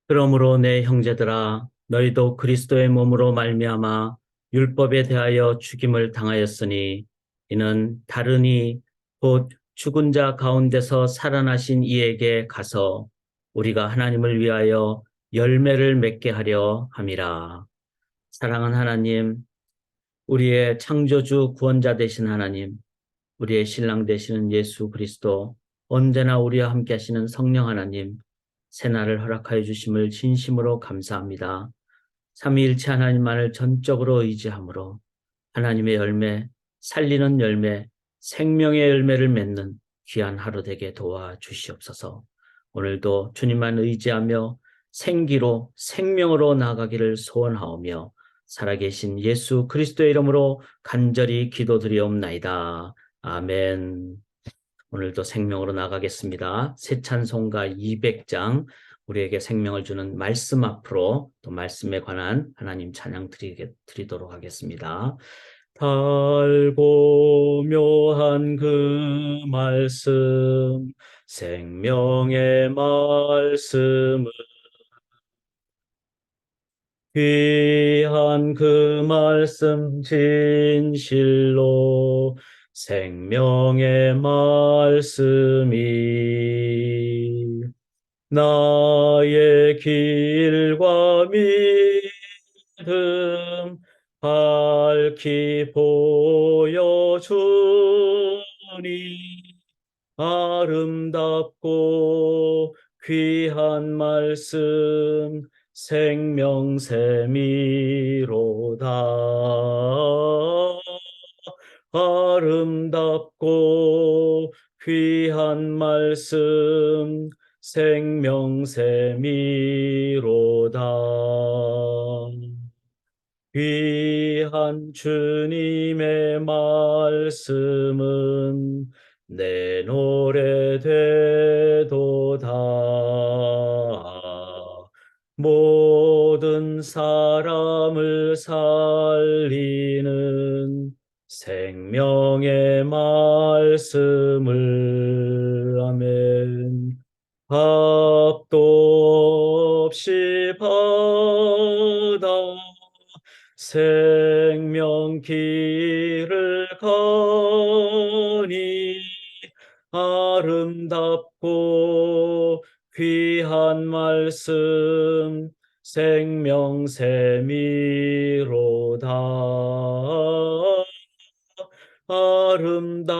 그러므로 내 형제들아 너희도 그리스도의 몸으로 말미암아 율법에 대하여 죽임을 당하였으니 이는 다른 이 곧 죽은 자 가운데서 살아나신 이에게 가서 우리가 하나님을 위하여 열매를 맺게 하려 함이라. 사랑하는 하나님, 우리의 창조주 구원자 되신 하나님, 우리의 신랑 되시는 예수 그리스도, 언제나 우리와 함께 하시는 성령 하나님, 새날을 허락하여 주심을 진심으로 감사합니다. 삼위일체 하나님만을 전적으로 의지함으로 하나님의 열매, 살리는 열매, 생명의 열매를 맺는 귀한 하루 되게 도와주시옵소서. 오늘도 주님만 의지하며 생기로 생명으로 나아가기를 소원하오며 살아계신 예수 그리스도의 이름으로 간절히 기도드리옵나이다. 아멘. 오늘도 생명으로 나가겠습니다. 새 찬송가 200장 우리에게 생명을 주는 말씀 앞으로 또 말씀에 관한 하나님 찬양 드리도록 하겠습니다. 달고 묘한 그 말씀 생명의 말씀 귀한 그 말씀 진실로 생명의 말씀이 나의 길과 믿음 밝히 보여주니 아름답고 귀한 말씀 생명샘이로다. 아름답고 귀한 말씀 생명샘이로다. 귀한 주님의 말씀은 내 노래 되도다. 모든 사람을 살리는 생명의 말씀을 아멘. 합도 없이 받아 생명 길을 가니 아름답고 귀한 말씀 생명샘이로다.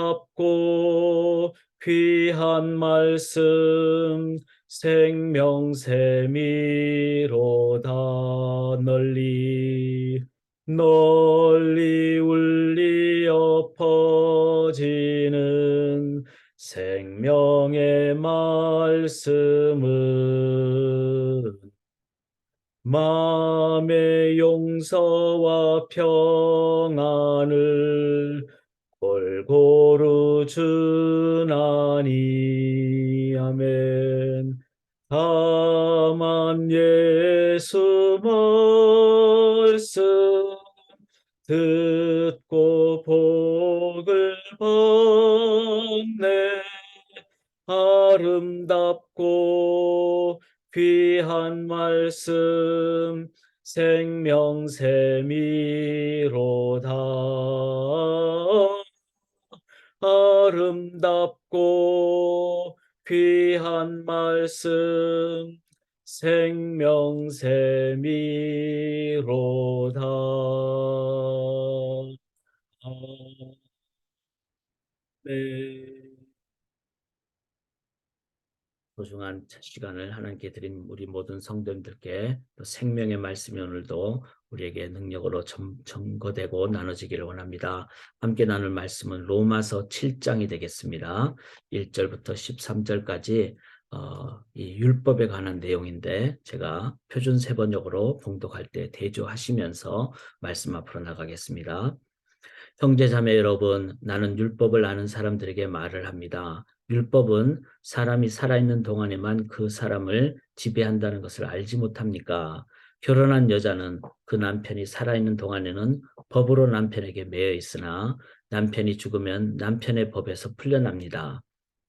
아름답고 귀한 말씀 생명샘이로다. 널리 널리 울리어 퍼지는 생명의 말씀은 마음의 용서와 평안을 골고루 주나니 아멘. 다만 예수 말씀 듣고 복을 받네. 아름답고 귀한 말씀 생명샘이로다. 아름답고 귀한 말씀 생명샘이로다. 아멘. 소중한 시간을 하나님께 드린 우리 모든 성도님들께 또 생명의 말씀이 오늘도 우리에게 능력으로 전거되고 나눠지기를 원합니다. 함께 나눌 말씀은 로마서 7장이 되겠습니다. 1절부터 13절까지 이 율법에 관한 내용인데 제가 표준 세번역으로 봉독할 때 대조하시면서 말씀 앞으로 나가겠습니다. 형제자매 여러분, 나는 율법을 아는 사람들에게 말을 합니다. 율법은 사람이 살아있는 동안에만 그 사람을 지배한다는 것을 알지 못합니까? 결혼한 여자는 그 남편이 살아있는 동안에는 법으로 남편에게 매여 있으나 남편이 죽으면 남편의 법에서 풀려납니다.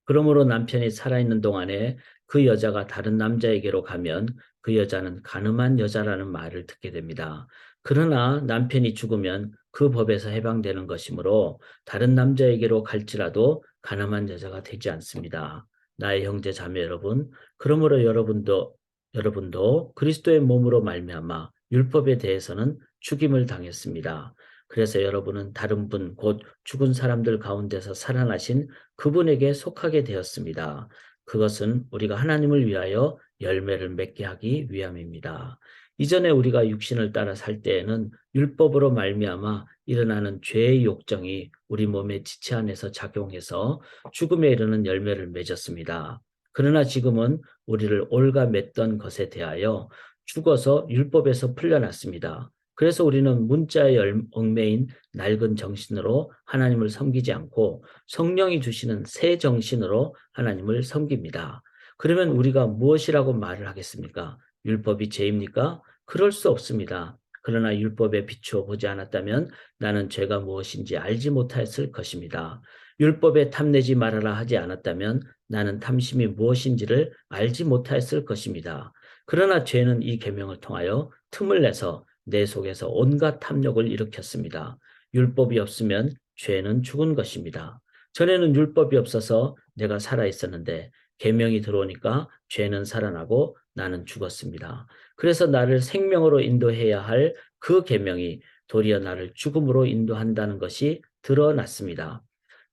그러므로 남편이 살아있는 동안에 그 여자가 다른 남자에게로 가면 그 여자는 간음한 여자라는 말을 듣게 됩니다. 그러나 남편이 죽으면 그 법에서 해방되는 것이므로 다른 남자에게로 갈지라도 간음한 여자가 되지 않습니다. 나의 형제 자매 여러분, 그러므로 여러분도 그리스도의 몸으로 말미암아 율법에 대해서는 죽임을 당했습니다. 그래서 여러분은 다른 분, 곧 죽은 사람들 가운데서 살아나신 그분에게 속하게 되었습니다. 그것은 우리가 하나님을 위하여 열매를 맺게 하기 위함입니다. 이전에 우리가 육신을 따라 살 때에는 율법으로 말미암아 일어나는 죄의 욕정이 우리 몸의 지체 안에서 작용해서 죽음에 이르는 열매를 맺었습니다. 그러나 지금은 우리를 옳가맸던 것에 대하여 죽어서 율법에서 풀려났습니다. 그래서 우리는 문자에 얽매인 낡은 정신으로 하나님을 섬기지 않고 성령이 주시는 새 정신으로 하나님을 섬깁니다. 그러면 우리가 무엇이라고 말을 하겠습니까? 율법이 죄입니까? 그럴 수 없습니다. 그러나 율법에 비추어 보지 않았다면 나는 죄가 무엇인지 알지 못했을 것입니다. 율법에 탐내지 말아라 하지 않았다면 나는 탐심이 무엇인지를 알지 못했을 것입니다. 그러나 죄는 이 계명을 통하여 틈을 내서 내 속에서 온갖 탐욕을 일으켰습니다. 율법이 없으면 죄는 죽은 것입니다. 전에는 율법이 없어서 내가 살아 있었는데 계명이 들어오니까 죄는 살아나고 나는 죽었습니다. 그래서 나를 생명으로 인도해야 할 그 계명이 도리어 나를 죽음으로 인도한다는 것이 드러났습니다.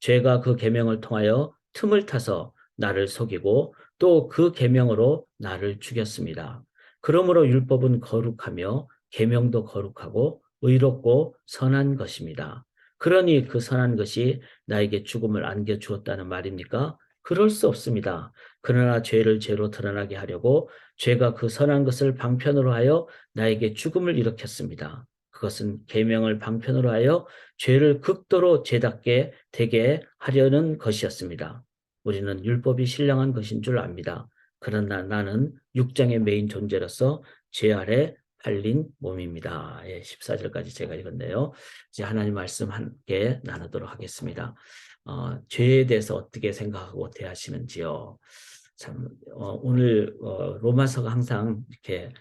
죄가 그 계명을 통하여 틈을 타서 나를 속이고 또 그 계명으로 나를 죽였습니다. 그러므로 율법은 거룩하며 계명도 거룩하고 의롭고 선한 것입니다. 그러니 그 선한 것이 나에게 죽음을 안겨주었다는 말입니까? 그럴 수 없습니다. 그러나 죄를 죄로 드러나게 하려고 죄가 그 선한 것을 방편으로 하여 나에게 죽음을 일으켰습니다. 그것은 계명을 방편으로 하여 죄를 극도로 죄답게 되게 하려는 것이었습니다. 우리는 율법이 신령한 것인 줄 압니다. 그러나 나는 육장에 매인 존재로서 죄 아래 팔린 몸입니다. 14절까지 제가 읽었네요. 이제 하나님 말씀 함께 나누도록 하겠습니다. 죄에 대해서 어떻게 생각하고 대하시는지요. 참 오늘 로마서가 항상 이렇게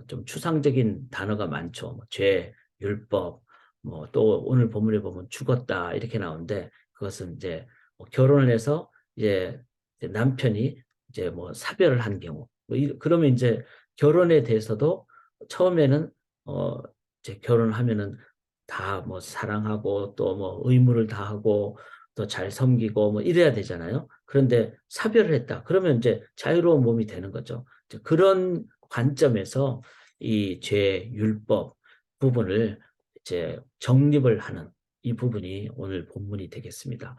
좀 추상적인 단어가 많죠. 죄, 율법, 또 오늘 본문에 보면 죽었다 이렇게 나오는데 그것은 이제 결혼을 해서 이제 남편이 이제 사별을 한 경우 그러면 이제 결혼에 대해서도 처음에는 이제 결혼하면은 다 사랑하고 또 의무를 다하고 또 잘 섬기고 이래야 되잖아요. 그런데 사별을 했다. 그러면 이제 자유로운 몸이 되는 거죠. 그런 관점에서 이 죄, 율법 부분을 이제 정립을 하는 이 부분이 오늘 본문이 되겠습니다.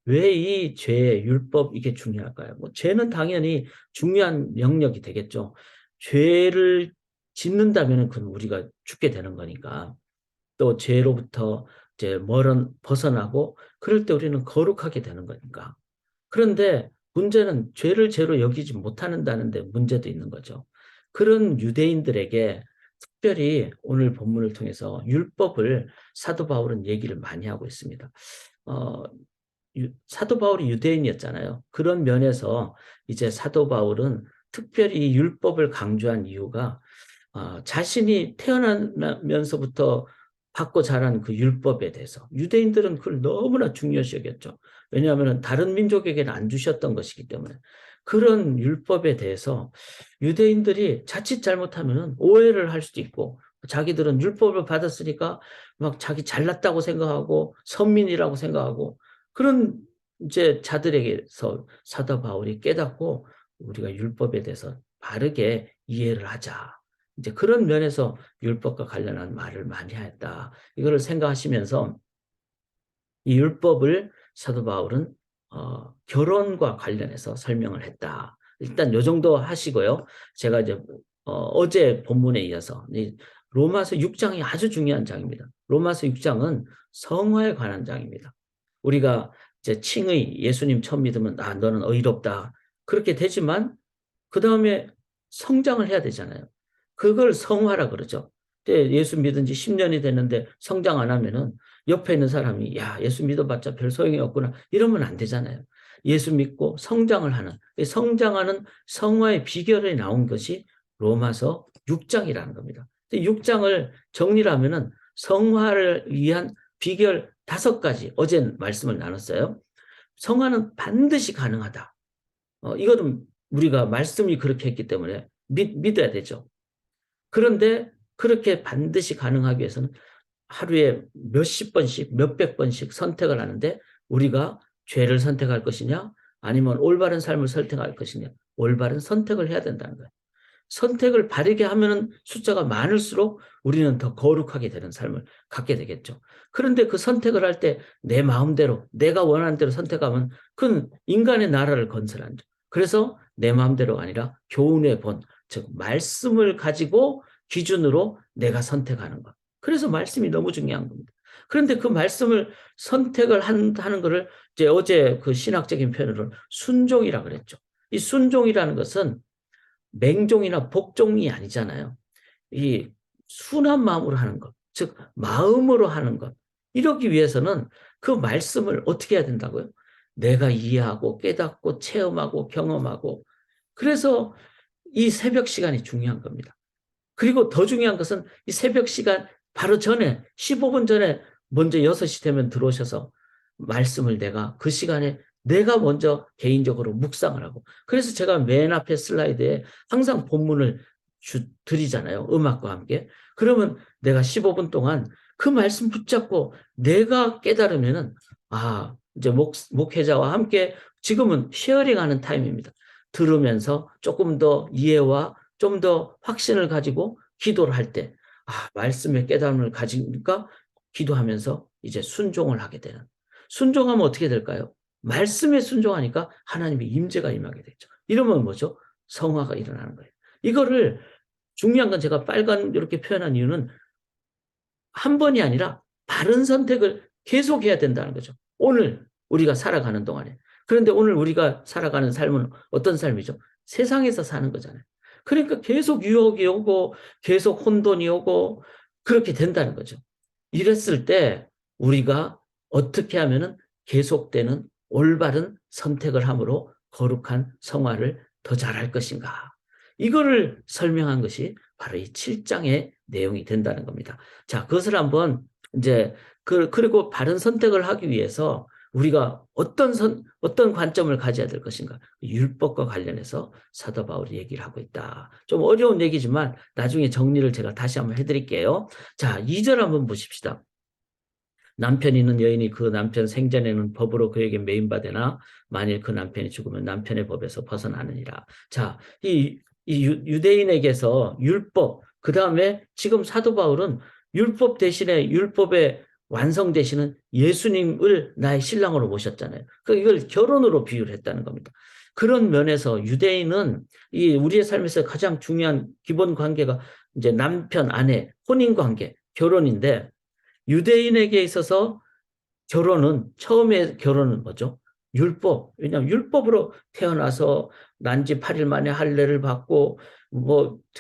왜 이 죄, 율법 이게 중요할까요? 죄는 당연히 중요한 영역이 되겠죠. 죄를 짓는다면 그건 우리가 죽게 되는 거니까. 또 죄로부터 이제 벗어나고 그럴 때 우리는 거룩하게 되는 거니까. 그런데 문제는 죄를 죄로 여기지 못한다는 데 문제도 있는 거죠. 그런 유대인들에게 특별히 오늘 본문을 통해서 율법을 사도 바울은 얘기를 많이 하고 있습니다. 사도 바울이 유대인이었잖아요. 그런 면에서 이제 사도 바울은 특별히 율법을 강조한 이유가 자신이 태어나면서부터 받고 자란 그 율법에 대해서 유대인들은 그걸 너무나 중요시 여겼죠. 왜냐하면 다른 민족에게는 안 주셨던 것이기 때문에 그런 율법에 대해서 유대인들이 자칫 잘못하면 오해를 할 수도 있고 자기들은 율법을 받았으니까 막 자기 잘났다고 생각하고 선민이라고 생각하고 그런 이제 자들에게서 사도 바울이 깨닫고 우리가 율법에 대해서 바르게 이해를 하자. 이제 그런 면에서 율법과 관련한 말을 많이 했다. 이거를 생각하시면서 이 율법을 사도 바울은 결혼과 관련해서 설명을 했다. 일단 요 정도 하시고요. 제가 이제 어제 본문에 이어서 로마서 6장이 아주 중요한 장입니다. 로마서 6장은 성화에 관한 장입니다. 우리가 이제 칭의 예수님 처음 믿으면 너는 의롭다. 그렇게 되지만 그 다음에 성장을 해야 되잖아요. 그걸 성화라 그러죠. 근데 예수 믿은 지 10년이 됐는데 성장 안 하면은 옆에 있는 사람이 야, 예수 믿어봤자 별 소용이 없구나. 이러면 안 되잖아요. 예수 믿고 성장을 하는, 성장하는 성화의 비결에 나온 것이 로마서 6장이라는 겁니다. 6장을 정리를 하면은 성화를 위한 비결 5가지 어제 말씀을 나눴어요. 성화는 반드시 가능하다. 이거는 우리가 말씀이 그렇게 했기 때문에 믿어야 되죠. 그런데 그렇게 반드시 가능하기 위해서는 하루에 몇십 번씩, 몇백 번씩 선택을 하는데 우리가 죄를 선택할 것이냐 아니면 올바른 삶을 선택할 것이냐 올바른 선택을 해야 된다는 거예요. 선택을 바르게 하면 숫자가 많을수록 우리는 더 거룩하게 되는 삶을 갖게 되겠죠. 그런데 그 선택을 할 때 내 마음대로 내가 원하는 대로 선택하면 그건 인간의 나라를 건설한 죠. 그래서 내 마음대로가 아니라 교훈의 본, 즉 말씀을 가지고 기준으로 내가 선택하는 것. 그래서 말씀이 너무 중요한 겁니다. 그런데 그 말씀을 선택을 하는 것을 이제 어제 그 신학적인 표현으로 순종이라고 그랬죠. 이 순종이라는 것은 맹종이나 복종이 아니잖아요. 이 순한 마음으로 하는 것, 즉 마음으로 하는 것. 이러기 위해서는 그 말씀을 어떻게 해야 된다고요? 내가 이해하고 깨닫고 체험하고 경험하고 그래서 이 새벽 시간이 중요한 겁니다. 그리고 더 중요한 것은 이 새벽 시간 바로 전에 15분 전에 먼저 6시 되면 들어오셔서 말씀을 내가 그 시간에 내가 먼저 개인적으로 묵상을 하고 그래서 제가 맨 앞에 슬라이드에 항상 본문을 드리잖아요. 음악과 함께. 그러면 내가 15분 동안 그 말씀 붙잡고 내가 깨달으면은 이제 목회자와 함께 지금은 쉐어링하는 타임입니다. 들으면서 조금 더 이해와 좀 더 확신을 가지고 기도를 할 때, 말씀의 깨달음을 가지니까 기도하면서 이제 순종을 하게 되는. 순종하면 어떻게 될까요? 말씀에 순종하니까 하나님의 임재가 임하게 되죠. 이러면 뭐죠? 성화가 일어나는 거예요. 이거를 중요한 건 제가 빨간 이렇게 표현한 이유는 한 번이 아니라 바른 선택을 계속해야 된다는 거죠. 오늘 우리가 살아가는 동안에. 그런데 오늘 우리가 살아가는 삶은 어떤 삶이죠? 세상에서 사는 거잖아요. 그러니까 계속 유혹이 오고 계속 혼돈이 오고 그렇게 된다는 거죠. 이랬을 때 우리가 어떻게 하면은 계속되는 올바른 선택을 함으로 거룩한 성화를 더 잘할 것인가. 이거를 설명한 것이 바로 이 7장의 내용이 된다는 겁니다. 자, 그것을 한번 이제 그리고 바른 선택을 하기 위해서 우리가 어떤 관점을 가져야 될 것인가. 율법과 관련해서 사도 바울이 얘기를 하고 있다. 좀 어려운 얘기지만 나중에 정리를 제가 다시 한번 해드릴게요. 자, 2절 한번 보십시다. 남편이 있는 여인이 그 남편 생전에는 법으로 그에게 매인받으나 만일 그 남편이 죽으면 남편의 법에서 벗어나느니라. 자, 이 유대인에게서 율법, 그 다음에 지금 사도 바울은 율법 대신에 율법의 완성 되시는 예수님을 나의 신랑으로 모셨잖아요. 이걸 결혼으로 비유를 했다는 겁니다. 그런 면에서 유대인은 이 우리의 삶에서 가장 중요한 기본 관계가 이제 남편, 아내, 혼인 관계, 결혼인데 유대인에게 있어서 처음에 결혼은 뭐죠? 율법. 왜냐하면 율법으로 태어나서 난지 8일 만에 할례를 받고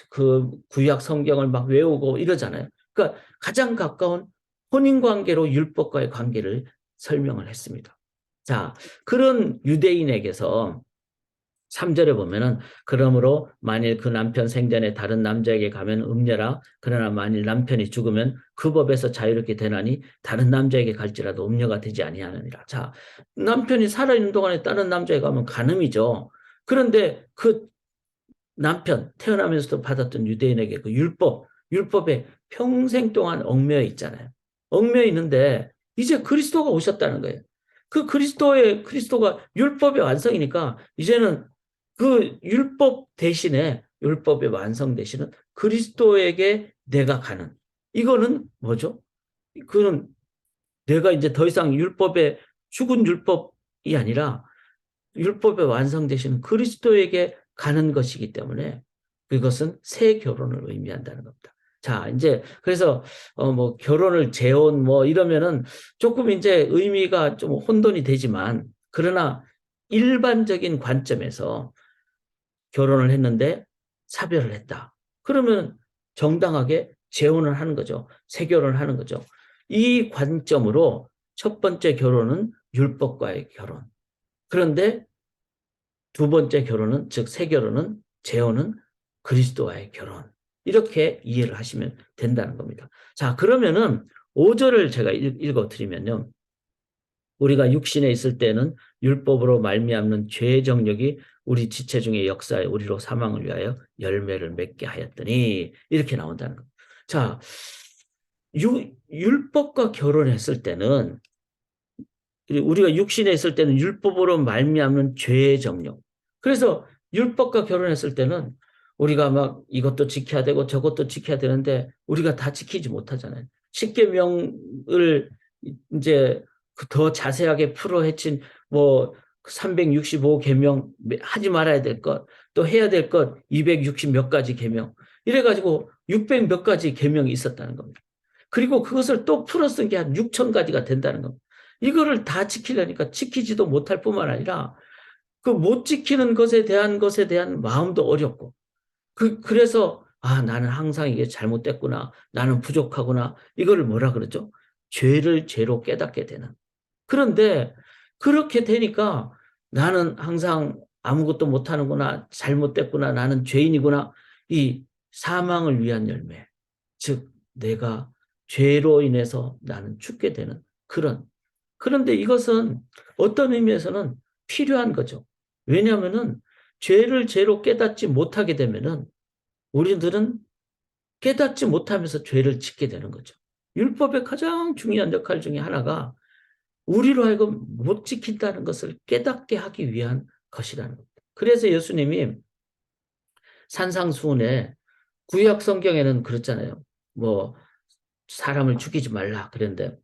그 구약 성경을 막 외우고 이러잖아요. 그러니까 가장 가까운 혼인 관계로 율법과의 관계를 설명을 했습니다. 자, 그런 유대인에게서 3절에 보면은 그러므로 만일 그 남편 생전에 다른 남자에게 가면 음녀라 그러나 만일 남편이 죽으면 그 법에서 자유롭게 되나니 다른 남자에게 갈지라도 음녀가 되지 아니하느니라. 자, 남편이 살아있는 동안에 다른 남자에게 가면 간음이죠. 그런데 그 남편 태어나면서도 받았던 유대인에게 그 율법에 평생 동안 얽매여 있잖아요. 얽매여 있는데 이제 그리스도가 오셨다는 거예요. 그 그리스도가 율법의 완성이니까 이제는 그 율법의 완성 대신은 그리스도에게 내가 가는. 이거는 뭐죠? 그는 내가 이제 더 이상 죽은 율법이 아니라 율법의 완성 대신은 그리스도에게 가는 것이기 때문에 그것은 새 결혼을 의미한다는 겁니다. 자, 이제 그래서 결혼을 재혼 이러면은 조금 이제 의미가 좀 혼돈이 되지만 그러나 일반적인 관점에서 결혼을 했는데 사별을 했다. 그러면 정당하게 재혼을 하는 거죠. 새 결혼을 하는 거죠. 이 관점으로 첫 번째 결혼은 율법과의 결혼. 그런데 두 번째 결혼은 즉 새 결혼은 재혼은 그리스도와의 결혼. 이렇게 이해를 하시면 된다는 겁니다. 자, 그러면은 5절을 제가 읽어드리면요. 우리가 육신에 있을 때는 율법으로 말미암는 죄의 정력이 우리 지체 중에 역사에 우리로 사망을 위하여 열매를 맺게 하였더니 이렇게 나온다는 겁니다. 자, 율법과 결혼했을 때는 우리가 육신에 있을 때는 율법으로 말미암는 죄의 정력. 그래서 율법과 결혼했을 때는 우리가 막 이것도 지켜야 되고 저것도 지켜야 되는데 우리가 다 지키지 못하잖아요. 십계명을 이제 더 자세하게 풀어 헤친 뭐 365계명 하지 말아야 될 것, 또 해야 될 것 260 몇 가지 계명. 이래가지고 600 몇 가지 계명이 있었다는 겁니다. 그리고 그것을 또 풀어 쓴 게 한 6천 가지가 된다는 겁니다. 이거를 다 지키려니까 지키지도 못할 뿐만 아니라 그 못 지키는 것에 대한 마음도 어렵고 그래서 나는 항상 이게 잘못됐구나. 나는 부족하구나. 이거를 뭐라 그러죠? 죄를 죄로 깨닫게 되는. 그런데 그렇게 되니까 나는 항상 아무것도 못하는구나. 잘못됐구나. 나는 죄인이구나. 이 사망을 위한 열매. 즉 내가 죄로 인해서 나는 죽게 되는 그런. 그런데 이것은 어떤 의미에서는 필요한 거죠. 왜냐하면은 죄를 죄로 깨닫지 못하게 되면은 우리들은 깨닫지 못하면서 죄를 짓게 되는 거죠. 율법의 가장 중요한 역할 중에 하나가 우리로 하여금 못 지킨다는 것을 깨닫게 하기 위한 것이라는 겁니다. 그래서 예수님이 산상수훈에 구약 성경에는 그렇잖아요. 뭐 사람을 죽이지 말라 그랬는데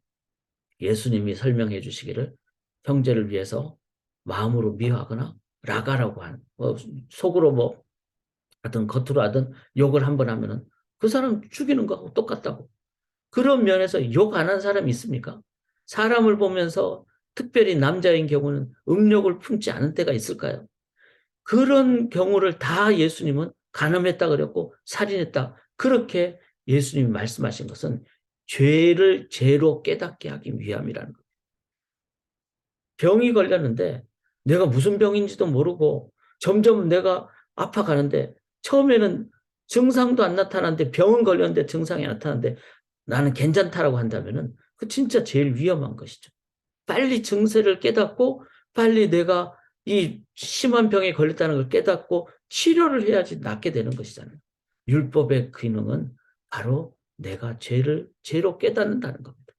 예수님이 설명해 주시기를 형제를 위해서 마음으로 미워하거나 라가라고 뭐 속으로 뭐 하든 겉으로 하든 욕을 한번 하면은 그 사람 죽이는 거하고 똑같다고. 그런 면에서 욕 안 한 사람이 있습니까? 사람을 보면서 특별히 남자인 경우는 음욕을 품지 않은 때가 있을까요? 그런 경우를 다 예수님은 간음했다 그랬고 살인했다. 그렇게 예수님이 말씀하신 것은 죄를 죄로 깨닫게 하기 위함이라는 거예요. 병이 걸렸는데 내가 무슨 병인지도 모르고 점점 내가 아파가는데 처음에는 증상도 안 나타나는데 병은 걸렸는데 증상이 나타나는데 나는 괜찮다라고 한다면은 그 진짜 제일 위험한 것이죠. 빨리 증세를 깨닫고 빨리 내가 이 심한 병에 걸렸다는 걸 깨닫고 치료를 해야지 낫게 되는 것이잖아요. 율법의 기능은 바로 내가 죄로 깨닫는다는 겁니다.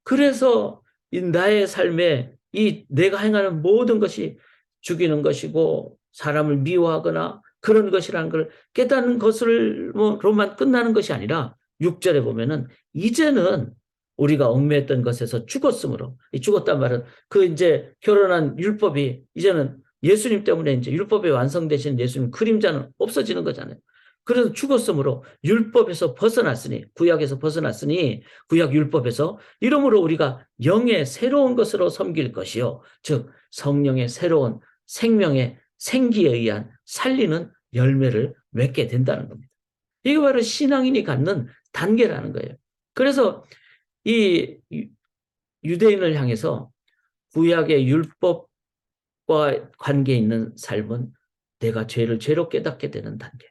그래서 이 나의 삶에 이 내가 행하는 모든 것이 죽이는 것이고 사람을 미워하거나 그런 것이라는 걸 깨닫는 것으로만 끝나는 것이 아니라 6절에 보면은 이제는 우리가 얽매였던 것에서 죽었으므로 죽었단 말은 그 이제 결혼한 율법이 이제는 예수님 때문에 이제 율법이 완성되신 예수님 그림자는 없어지는 거잖아요. 그래서 죽었으므로 율법에서 벗어났으니 구약에서 벗어났으니 구약 율법에서 이러므로 우리가 영의 새로운 것으로 섬길 것이요 즉 성령의 새로운 생명의 생기에 의한 살리는 열매를 맺게 된다는 겁니다. 이게 바로 신앙인이 갖는 단계라는 거예요. 그래서 이 유대인을 향해서 구약의 율법과 관계 있는 삶은 내가 죄를 죄로 깨닫게 되는 단계.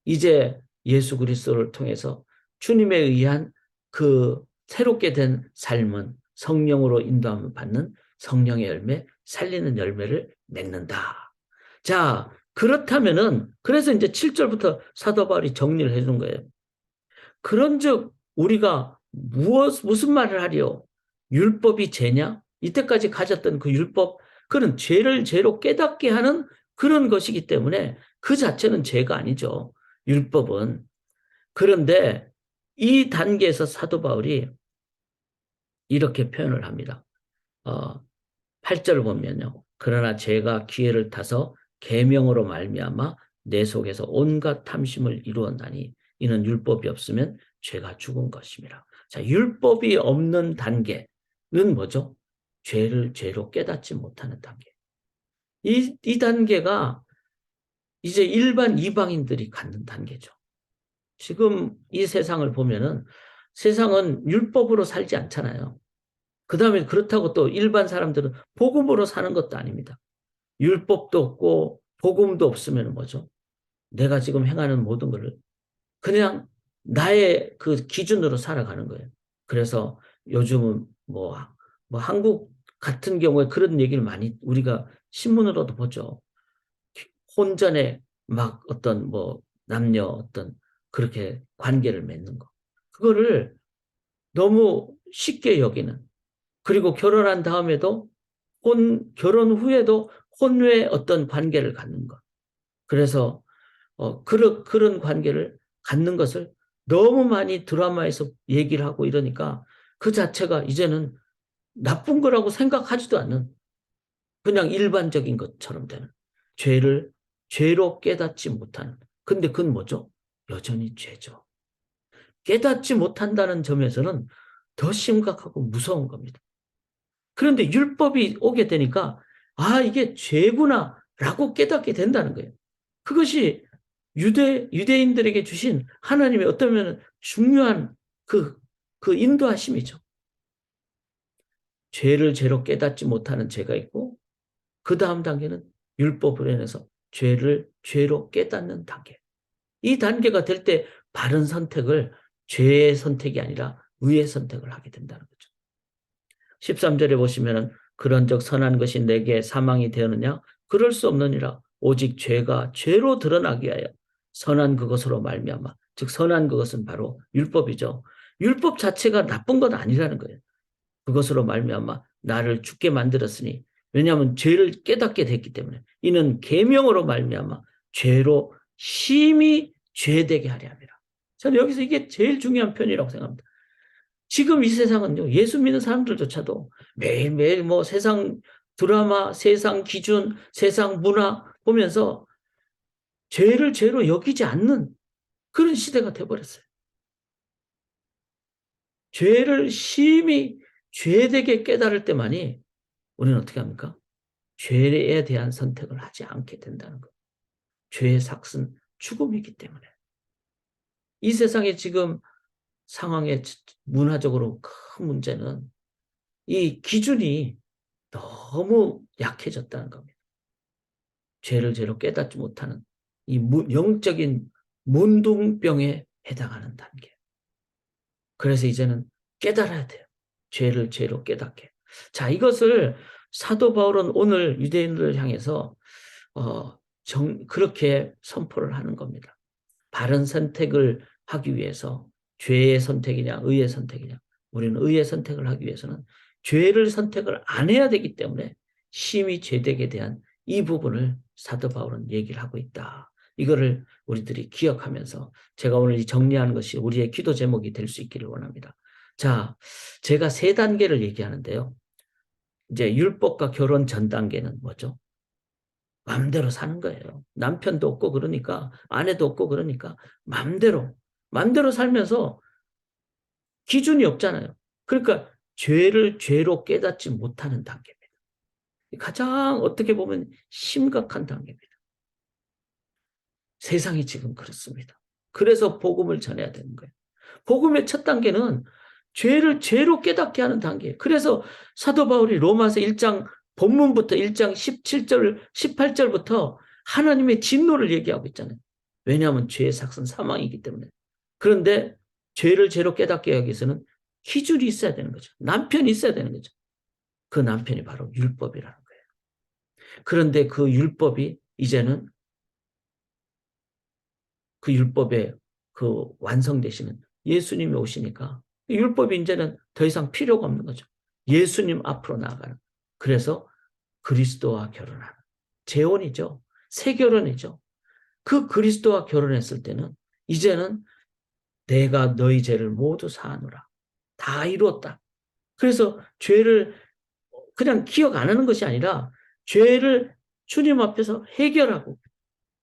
이제 예수 그리스도를 통해서 주님에 의한 그 새롭게 된 삶은 성령으로 인도함을 받는 성령의 열매, 살리는 열매를 맺는다. 자, 그렇다면은 그래서 이제 7절부터 사도 바울이 정리를 해준 거예요. 그런즉 우리가 무슨 말을 하리요? 율법이 죄냐? 이때까지 가졌던 그 율법, 그는 죄를 죄로 깨닫게 하는 그런 것이기 때문에 그 자체는 죄가 아니죠. 율법은. 그런데 이 단계에서 사도 바울이 이렇게 표현을 합니다. 8절 보면요. 그러나 죄가 기회를 타서 계명으로 말미암아 내 속에서 온갖 탐심을 이루었나니 이는 율법이 없으면 죄가 죽은 것입니다. 자, 율법이 없는 단계는 뭐죠? 죄를 죄로 깨닫지 못하는 단계. 이 단계가 이제 일반 이방인들이 갖는 단계죠. 지금 이 세상을 보면은 세상은 율법으로 살지 않잖아요. 그 다음에 그렇다고 또 일반 사람들은 복음으로 사는 것도 아닙니다. 율법도 없고 복음도 없으면 뭐죠? 내가 지금 행하는 모든 것을 그냥 나의 그 기준으로 살아가는 거예요. 그래서 요즘은 뭐 한국 같은 경우에 그런 얘기를 많이 우리가 신문으로도 보죠. 혼전에 막 어떤 뭐 남녀 어떤 그렇게 관계를 맺는 거. 그거를 너무 쉽게 여기는. 그리고 결혼한 다음에도 결혼 후에도 혼외 어떤 관계를 갖는 것. 그래서 그런 관계를 갖는 것을 너무 많이 드라마에서 얘기를 하고 이러니까 그 자체가 이제는 나쁜 거라고 생각하지도 않는 그냥 일반적인 것처럼 되는 죄를 죄로 깨닫지 못하는. 근데 그건 뭐죠? 여전히 죄죠. 깨닫지 못한다는 점에서는 더 심각하고 무서운 겁니다. 그런데 율법이 오게 되니까 아, 이게 죄구나라고 깨닫게 된다는 거예요. 그것이 유대인들에게 주신 하나님의 어떠면 중요한 그 인도하심이죠. 죄를 죄로 깨닫지 못하는 죄가 있고, 그 다음 단계는 율법을 인해서 죄를 죄로 깨닫는 단계. 이 단계가 될 때 바른 선택을 죄의 선택이 아니라 의의 선택을 하게 된다는 거죠. 13절에 보시면은 그런즉 선한 것이 내게 사망이 되었느냐? 그럴 수 없느니라. 오직 죄가 죄로 드러나게 하여 선한 그것으로 말미암아. 즉 선한 그것은 바로 율법이죠. 율법 자체가 나쁜 건 아니라는 거예요. 그것으로 말미암아 나를 죽게 만들었으니 왜냐하면 죄를 깨닫게 됐기 때문에 이는 계명으로 말미암아 죄로 심히 죄되게 하려 함이라. 저는 여기서 이게 제일 중요한 편이라고 생각합니다. 지금 이 세상은요, 예수 믿는 사람들조차도 매일매일 뭐 세상 드라마, 세상 기준, 세상 문화 보면서 죄를 죄로 여기지 않는 그런 시대가 돼버렸어요. 죄를 심히 죄되게 깨달을 때만이 우리는 어떻게 합니까? 죄에 대한 선택을 하지 않게 된다는 것. 죄의 삭은 죽음이기 때문에. 이 세상에 지금 상황의 문화적으로 큰 문제는 이 기준이 너무 약해졌다는 겁니다. 죄를 죄로 깨닫지 못하는 이 영적인 문둥병에 해당하는 단계. 그래서 이제는 깨달아야 돼요. 죄를 죄로 깨닫게. 자, 이것을 사도 바울은 오늘 유대인들을 향해서 그렇게 선포를 하는 겁니다. 바른 선택을 하기 위해서 죄의 선택이냐 의의 선택이냐. 우리는 의의 선택을 하기 위해서는 죄를 선택을 안 해야 되기 때문에 심히 죄되게 대한 이 부분을 사도 바울은 얘기를 하고 있다. 이거를 우리들이 기억하면서 제가 오늘 정리하는 것이 우리의 기도 제목이 될 수 있기를 원합니다. 자, 제가 세 단계를 얘기하는데요. 이제 율법과 결혼 전 단계는 뭐죠? 마음대로 사는 거예요. 남편도 없고 그러니까 아내도 없고 그러니까 마음대로 살면서 기준이 없잖아요. 그러니까 죄를 죄로 깨닫지 못하는 단계입니다. 가장 어떻게 보면 심각한 단계입니다. 세상이 지금 그렇습니다. 그래서 복음을 전해야 되는 거예요. 복음의 첫 단계는 죄를 죄로 깨닫게 하는 단계. 그래서 사도 바울이 로마서 1장 본문부터 1장 17절, 18절부터 하나님의 진노를 얘기하고 있잖아요. 왜냐하면 죄의 삭은 사망이기 때문에. 그런데 죄를 죄로 깨닫게 하기 위해서는 기준이 있어야 되는 거죠. 남편이 있어야 되는 거죠. 그 남편이 바로 율법이라는 거예요. 그런데 그 율법이 이제는 그 율법의 그 완성되시는 예수님이 오시니까 율법이 이제는 더 이상 필요가 없는 거죠. 예수님 앞으로 나아가는. 그래서 그리스도와 결혼하는. 재혼이죠. 새 결혼이죠. 그 그리스도와 결혼했을 때는 이제는 내가 너희 죄를 모두 사하노라. 다 이루었다. 그래서 죄를 그냥 기억 안 하는 것이 아니라 죄를 주님 앞에서 해결하고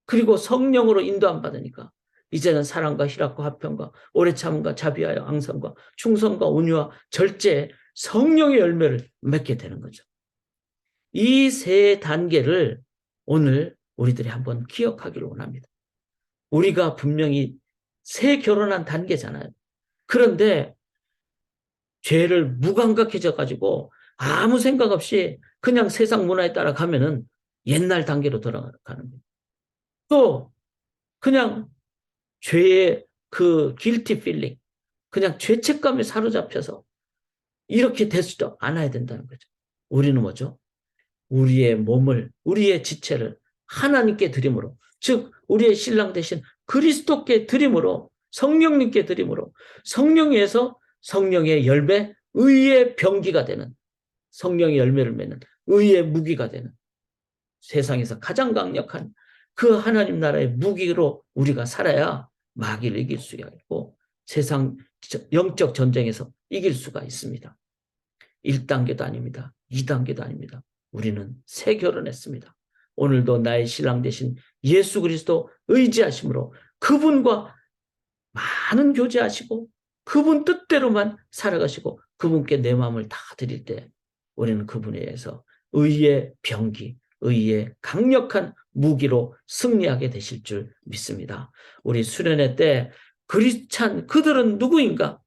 그리고 성령으로 인도함 받으니까 이제는 사랑과 희락과 화평과 오래 참음과 자비하여 앙상과 충성과 온유와 절제 성령의 열매를 맺게 되는 거죠. 이 세 단계를 오늘 우리들이 한번 기억하기를 원합니다. 우리가 분명히 새 결혼한 단계잖아요. 그런데 죄를 무감각해져 가지고 아무 생각 없이 그냥 세상 문화에 따라 가면은 옛날 단계로 돌아가는 거예요. 또 그냥 죄의 그 guilty feeling, 그냥 죄책감에 사로잡혀서 이렇게 되지도 않아야 된다는 거죠. 우리는 뭐죠? 우리의 몸을, 우리의 지체를 하나님께 드림으로, 즉 우리의 신랑 되신 그리스도께 드림으로, 성령님께 드림으로, 성령에서 성령의 열매, 의의 병기가 되는, 성령의 열매를 맺는 의의 무기가 되는, 세상에서 가장 강력한 그 하나님 나라의 무기로 우리가 살아야 마귀를 이길 수가 있고 세상 영적 전쟁에서 이길 수가 있습니다. 1단계도 아닙니다. 2단계도 아닙니다. 우리는 새 결혼했습니다. 오늘도 나의 신랑 되신 예수 그리스도 의지하심으로 그분과 많은 교제하시고 그분 뜻대로만 살아가시고 그분께 내 마음을 다 드릴 때 우리는 그분에 의해서 의의 병기, 의의 강력한 무기로 승리하게 되실 줄 믿습니다. 우리 수련회 때 그리스찬 그들은 누구인가?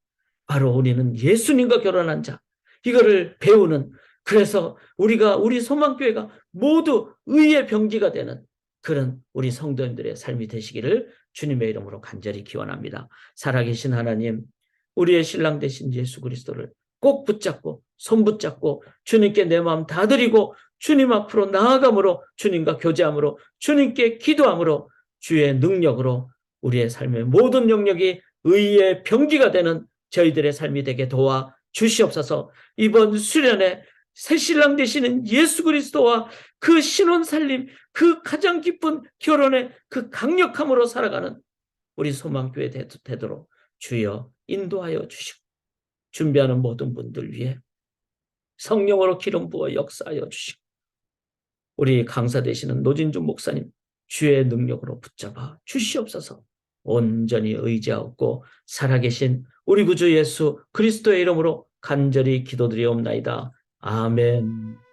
바로 우리는 예수님과 결혼한 자. 이거를 배우는, 그래서 우리 소망교회가 모두 의의 병기가 되는 그런 우리 성도님들의 삶이 되시기를 주님의 이름으로 간절히 기원합니다. 살아계신 하나님, 우리의 신랑 되신 예수 그리스도를 꼭 붙잡고 손 붙잡고 주님께 내 마음 다 드리고 주님 앞으로 나아감으로, 주님과 교제함으로, 주님께 기도함으로 주의 능력으로 우리의 삶의 모든 영역이 의의 병기가 되는 저희들의 삶이 되게 도와 주시옵소서. 이번 수련회 새 신랑 되시는 예수 그리스도와 그 신혼 살림, 그 가장 기쁜 결혼의 그 강력함으로 살아가는 우리 소망교회 되도록 주여 인도하여 주시고, 준비하는 모든 분들 위해 성령으로 기름 부어 역사하여 주시고, 우리 강사 되시는 노진준 목사님 주의 능력으로 붙잡아 주시옵소서. 온전히 의지하옵고 살아계신 우리 구주 예수 그리스도의 이름으로 간절히 기도드리옵나이다. 아멘.